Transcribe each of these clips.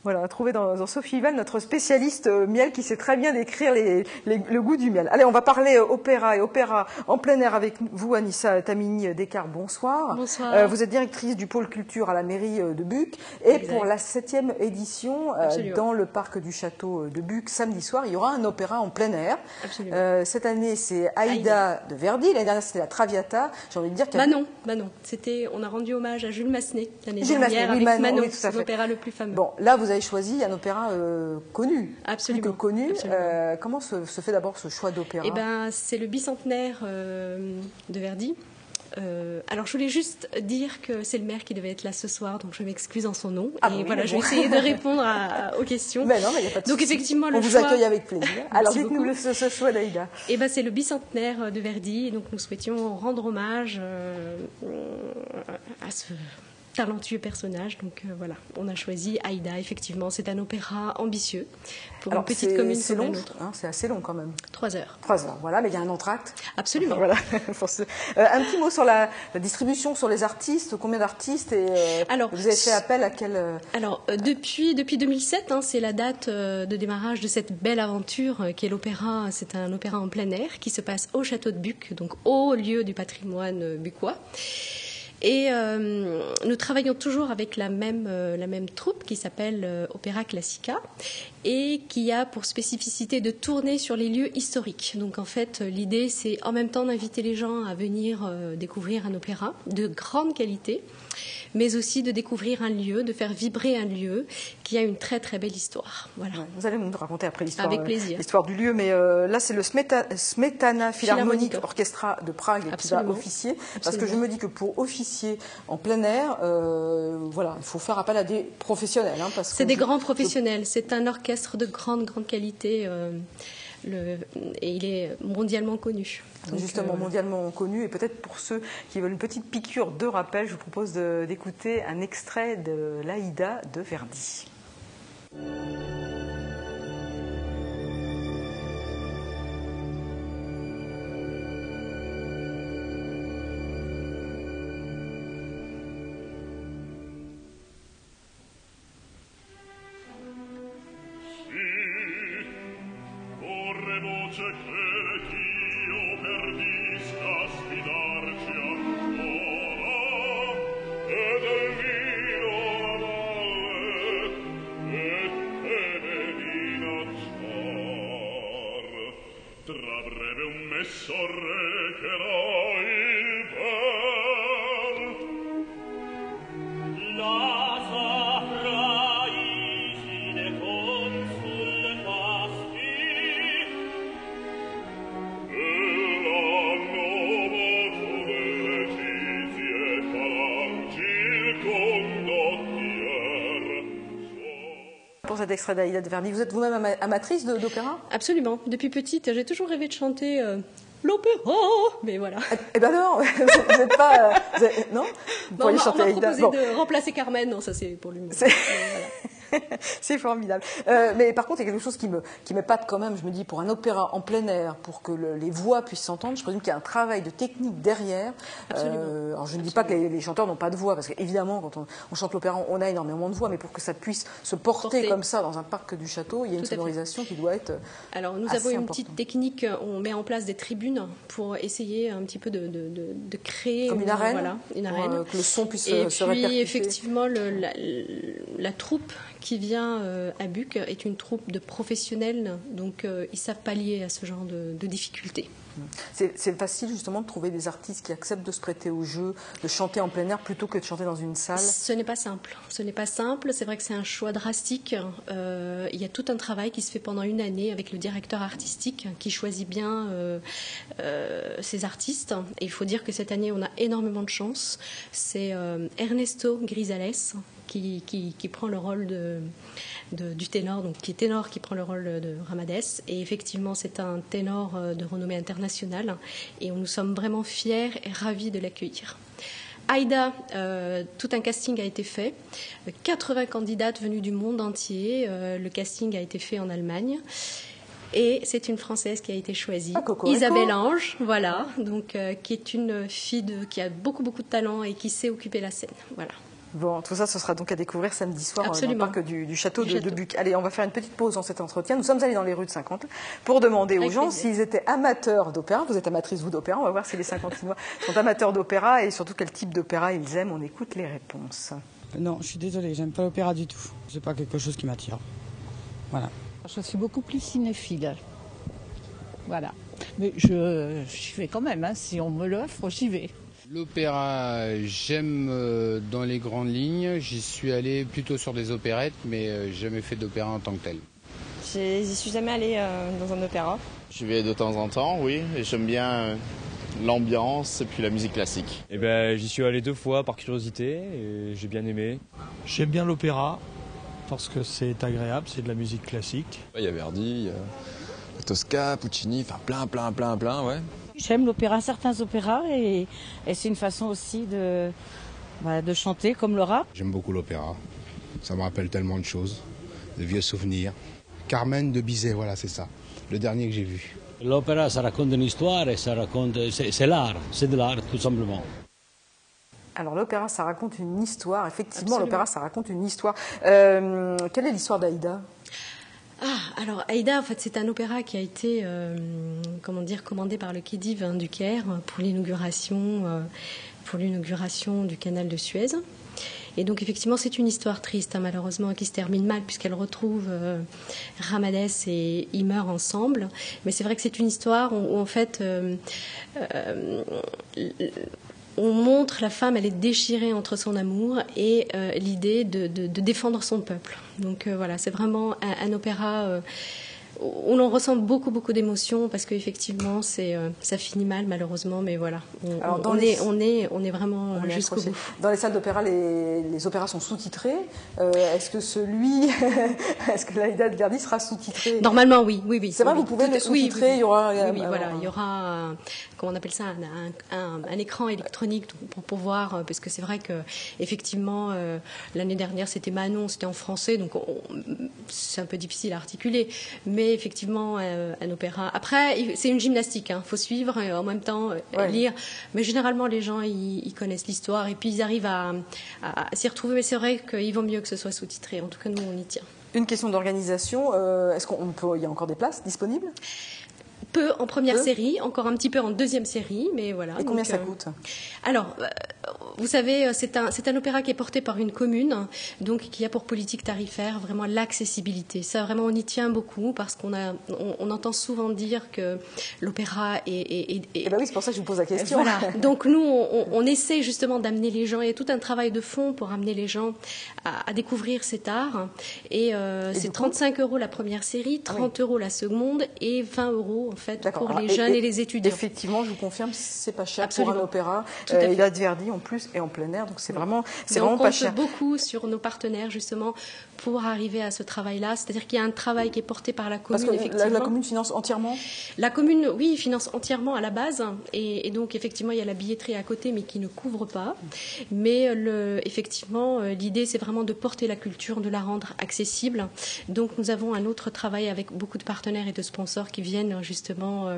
Voilà, on a trouvé dans Sophie Val notre spécialiste miel qui sait très bien décrire le goût du miel. Allez, on va parler opéra et opéra en plein air avec vous, Anissa Tamini Descartes. Bonsoir. Bonsoir. Vous êtes directrice du pôle culture à la mairie de Buc. Et exact. Pour la 7e édition, dans le parc du château de Buc, samedi soir, il y aura un opéra en plein air. Cette année, c'est Aïda de Verdi. L'année dernière, c'était la Traviata. J'ai envie de dire Manon. On a rendu hommage à Jules Massenet l'année dernière avec Manon, oui, c'est l'opéra le plus fameux. Bon, là, vous avez choisi un opéra connu. Absolument. Plus que connu. Comment se fait d'abord ce choix d'opéra? Eh ben, c'est le bicentenaire de Verdi. Alors, je voulais juste dire que c'est le maire qui devait être là ce soir, donc je m'excuse en son nom. Et voilà, je vais essayer de répondre aux questions. Ben non, mais il n'y a pas de donc, souci. effectivement, on vous accueille avec plaisir. Alors, dites-nous ce choix d'Aïda. Eh ben, c'est le bicentenaire de Verdi, et donc nous souhaitions rendre hommage à ce talentueux personnage. Donc voilà, on a choisi Aïda. Effectivement, c'est un opéra ambitieux pour une petite commune. C'est long, hein, c'est assez long quand même. 3 heures. 3 heures, voilà, mais il y a un entracte. Absolument. Voilà. Un petit mot sur la distribution, sur les artistes. Combien d'artistes et alors, vous avez fait appel à quel Alors, depuis 2007, hein, c'est la date de démarrage de cette belle aventure qui est l'opéra. C'est un opéra en plein air qui se passe au château de Buc, donc au lieu du patrimoine buccois. Et nous travaillons toujours avec la même troupe qui s'appelle Opéra Classica et qui a pour spécificité de tourner sur les lieux historiques. Donc en fait, l'idée, c'est en même temps d'inviter les gens à venir découvrir un opéra de grande qualité, mais aussi de découvrir un lieu, de faire vibrer un lieu qui a une très très belle histoire. Voilà. Ouais, vous allez nous raconter après l'histoire. Avec plaisir. L'histoire du lieu, mais là c'est le Smetana Philharmonic Orchestra de Prague qui va officier. Absolument. Parce que je me dis que pour officier en plein air, voilà, il faut faire appel à des professionnels. Hein, c'est des grands professionnels. C'est un orchestre de grande qualité. Et il est mondialement connu. Donc, justement, mondialement connu. Et peut-être pour ceux qui veulent une petite piqûre de rappel, je vous propose d'écouter un extrait de l'Aïda de Verdi. Pour cet extrait d'Aïda de Verdi, vous êtes vous-même amatrice d'opéra? Absolument. Depuis petite, j'ai toujours rêvé de chanter l'opéra, mais voilà. Eh ben non, vous n'êtes pas... non, vous pourriez chanter Aïda. On m'a proposé de remplacer Carmen. Non, ça c'est pour l'humour. C'est formidable. Mais par contre, il y a quelque chose qui m'épate quand même. Je me dis, pour un opéra en plein air, pour que les voix puissent s'entendre, je présume qu'il y a un travail de technique derrière. Absolument. Alors je ne dis pas que les chanteurs n'ont pas de voix, parce qu'évidemment, quand on chante l'opéra, on a énormément de voix, mais pour que ça puisse se porter comme ça dans un parc du château, il y a une sonorisation qui doit être Alors nous avons une petite technique, on met en place des tribunes pour essayer un petit peu de créer comme une arène, voilà, une arène. Que le son puisse se répercuter. Et puis effectivement, la troupe qui vient à Buc est une troupe de professionnels, donc ils savent pallier à ce genre de difficultés. C'est facile justement de trouver des artistes qui acceptent de se prêter au jeu, de chanter en plein air plutôt que de chanter dans une salle. Ce n'est pas simple. Ce n'est pas simple. C'est vrai que c'est un choix drastique. Il y a tout un travail qui se fait pendant une année avec le directeur artistique qui choisit bien ses artistes. Et il faut dire que cette année, on a énormément de chance. C'est Ernesto Grisales qui prend le rôle du ténor, donc qui est ténor, qui prend le rôle de Ramadès. Et effectivement, c'est un ténor de renommée internationale. Et nous sommes vraiment fiers et ravis de l'accueillir. Aïda, tout un casting a été fait. 80 candidates venues du monde entier. Le casting a été fait en Allemagne. Et c'est une Française qui a été choisie, Isabelle Ange, voilà, donc qui est une fille qui a beaucoup de talent et qui sait occuper la scène, voilà. Bon, tout ça, ce sera donc à découvrir samedi soir dans le parc du château de Buc. Allez, on va faire une petite pause dans cet entretien. Nous sommes allés dans les rues de Saint-Quentin pour demander aux gens s'ils étaient amateurs d'opéra. Vous êtes amatrice, vous, d'opéra. On va voir si les Saint-Quentinois sont amateurs d'opéra et surtout quel type d'opéra ils aiment. On écoute les réponses. Non, je suis désolée, j'aime pas l'opéra du tout. C'est pas quelque chose qui m'attire. Voilà. Je suis beaucoup plus cinéphile. Voilà. Mais je vais quand même, hein. Si on me l'offre, j'y vais. L'opéra, j'aime dans les grandes lignes. J'y suis allé plutôt sur des opérettes, mais jamais fait d'opéra en tant que tel. J'y suis jamais allée dans un opéra. J'y vais de temps en temps, oui, et j'aime bien l'ambiance et puis la musique classique. Eh ben, j'y suis allé 2 fois par curiosité et j'ai bien aimé. J'aime bien l'opéra parce que c'est agréable, c'est de la musique classique. Il y a Verdi, il y a Tosca, Puccini, enfin plein, ouais. J'aime l'opéra, certains opéras, et c'est une façon aussi de chanter comme le rap. J'aime beaucoup l'opéra, ça me rappelle tellement de choses, de vieux souvenirs. Carmen de Bizet, voilà, c'est ça, le dernier que j'ai vu. L'opéra, ça raconte une histoire et ça raconte, c'est l'art, c'est de l'art tout simplement. Alors l'opéra, ça raconte une histoire, effectivement. Absolument. L'opéra, ça raconte une histoire. Quelle est l'histoire d'Aïda ? Alors Aïda, en fait, c'est un opéra qui a été, commandé par le Khedive du Caire pour l'inauguration du canal de Suez. Et donc effectivement, c'est une histoire triste, malheureusement, qui se termine mal puisqu'elle retrouve Ramades et ils meurent ensemble. Mais c'est vrai que c'est une histoire où en fait, on montre la femme, elle est déchirée entre son amour et l'idée de défendre son peuple. Donc voilà, c'est vraiment un opéra où l'on ressent beaucoup d'émotions parce qu'effectivement, ça finit mal malheureusement, mais voilà, on est vraiment jusqu'au bout. Dans les salles d'opéra, les opéras sont sous-titrés. Est-ce que l'Aïda de Verdi sera sous-titrée ? Normalement, oui. C'est vrai, vous pouvez le sous-titrer. Oui. Il y aura, il y aura, comment on appelle ça, un écran électronique pour pouvoir, parce que c'est vrai que effectivement, l'année dernière, c'était Manon, c'était en français, donc c'est un peu difficile à articuler, mais effectivement, un opéra. Après, c'est une gymnastique, il faut suivre et en même temps lire. Mais généralement, les gens, ils connaissent l'histoire et puis ils arrivent à s'y retrouver. Mais c'est vrai qu'il vaut mieux que ce soit sous-titré. En tout cas, nous, on y tient. Une question d'organisation. Il y a encore des places disponibles ? Peu en première série, encore un petit peu en deuxième série, mais voilà. Et combien ça coûte ? Alors, vous savez, c'est un opéra qui est porté par une commune, donc qui a pour politique tarifaire vraiment l'accessibilité. Ça, vraiment, on y tient beaucoup parce qu'on entend souvent dire que l'opéra est... Eh ben oui, c'est pour ça que je vous pose la question. Voilà. Donc nous, on essaie justement d'amener les gens. Il y a tout un travail de fond pour amener les gens à découvrir cet art. Et c'est 35 € la première série, 30 € la seconde et 20 € en fait pour les jeunes et les étudiants. Effectivement, je vous confirme, c'est pas cher. Absolument. Pour un opéra. Il a de Verdi en plus et en plein air, donc c'est vraiment pas cher. On compte beaucoup sur nos partenaires justement pour arriver à ce travail-là. C'est-à-dire qu'il y a un travail qui est porté par la commune. Parce que la commune finance entièrement. La commune, oui, finance entièrement à la base, et donc effectivement il y a la billetterie à côté, mais qui ne couvre pas. Mais effectivement, l'idée c'est vraiment de porter la culture, de la rendre accessible. Donc nous avons un autre travail avec beaucoup de partenaires et de sponsors qui viennent justement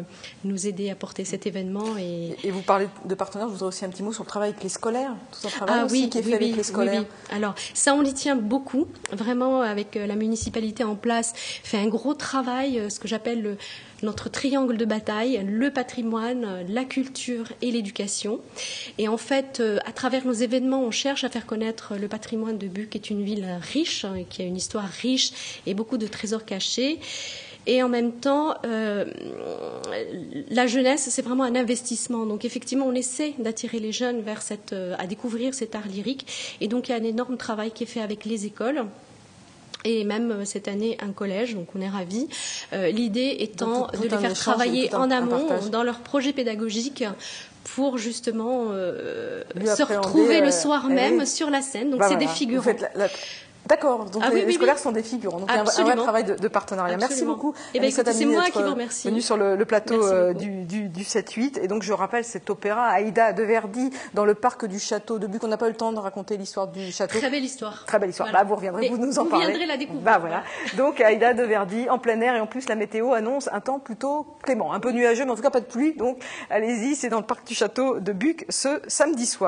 nous aider à porter cet événement. Et vous parlez de partenaires, je voudrais aussi un petit mot sur le travail avec les scolaires, tout un travail qui est fait avec les scolaires. Oui. Alors ça, on y tient beaucoup, vraiment, avec la municipalité en place, fait un gros travail, ce que j'appelle notre triangle de bataille, le patrimoine, la culture et l'éducation. Et en fait, à travers nos événements, on cherche à faire connaître le patrimoine de Buc, qui est une ville riche, qui a une histoire riche et beaucoup de trésors cachés. Et en même temps, la jeunesse, c'est vraiment un investissement. Donc effectivement, on essaie d'attirer les jeunes vers à découvrir cet art lyrique. Et donc il y a un énorme travail qui est fait avec les écoles. Et même cette année, un collège, donc on est ravis. L'idée étant de les faire travailler en amont dans leur projet pédagogique pour justement se retrouver le soir même sur la scène. Donc c'est des figurants. D'accord, donc les scolaires sont des figurants. Donc il y a un vrai travail de partenariat. Absolument. Merci beaucoup. C'est moi qui vous remercie. Venu sur le plateau du 7-8. Et donc je rappelle cet opéra Aïda de Verdi dans le parc du château de Buc. On n'a pas eu le temps de raconter l'histoire du château. Très belle histoire. Très belle histoire. Voilà. Vous reviendrez, vous nous en parler. Vous viendrez la découvrir. Voilà. Donc Aïda de Verdi en plein air, et en plus la météo annonce un temps plutôt clément, un peu nuageux, mais en tout cas pas de pluie. Donc allez-y, c'est dans le parc du château de Buc ce samedi soir.